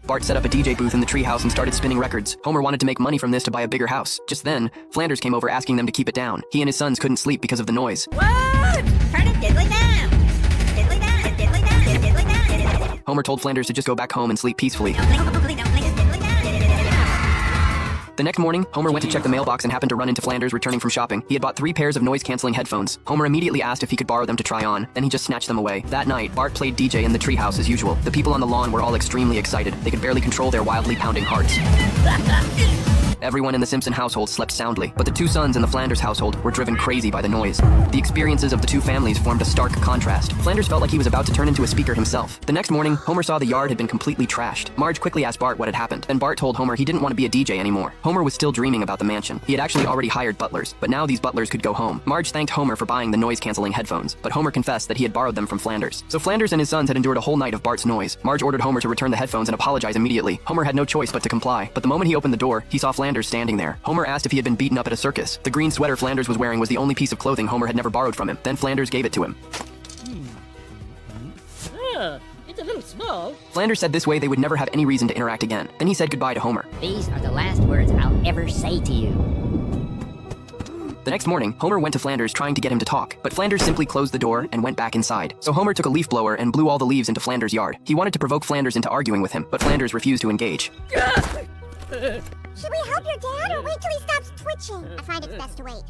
Bart set up a DJ booth in the treehouse and started spinning records. Homer wanted to make money from this to buy a bigger house. Just then, Flanders came over asking them to keep it down. He and his sons couldn't sleep because of the noise. What? Turn it diddly down! Diddly down, diddly down, diddly down. Homer told Flanders to just go back home and sleep peacefully. Don't blink, diddly down. The next morning, Homer went to check the mailbox and happened to run into Flanders returning from shopping. He had bought 3 pairs of noise-canceling headphones. Homer immediately asked if he could borrow them to try on, then he just snatched them away. That night, Bart played DJ in the treehouse as usual. The people on the lawn were all extremely excited. They could barely control their wildly pounding hearts. Everyone in the Simpson household slept soundly, but the 2 sons in the Flanders household were driven crazy by the noise. The experiences of the 2 families formed a stark contrast. Flanders felt like he was about to turn into a speaker himself. The next morning, Homer saw the yard had been completely trashed. Marge quickly asked Bart what had happened, and Bart told Homer he didn't want to be a DJ anymore. Homer was still dreaming about the mansion. He had actually already hired butlers, but now these butlers could go home. Marge thanked Homer for buying the noise-canceling headphones, but Homer confessed that he had borrowed them from Flanders. So Flanders and his sons had endured a whole night of Bart's noise. Marge ordered Homer to return the headphones and apologize immediately. Homer had no choice but to comply, but the moment he opened the door, he saw Flanders standing there. Homer asked if he had been beaten up at a circus. The green sweater Flanders was wearing was the only piece of clothing Homer had never borrowed from him. Then Flanders gave it to him. It's a little small. Flanders said this way they would never have any reason to interact again. Then he said goodbye to Homer. These are the last words I'll ever say to you. The next morning, Homer went to Flanders trying to get him to talk, but Flanders simply closed the door and went back inside. So Homer took a leaf blower and blew all the leaves into Flanders' yard. He wanted to provoke Flanders into arguing with him, but Flanders refused to engage. Should we help your dad or wait till he stops twitching? I find it's best to wait.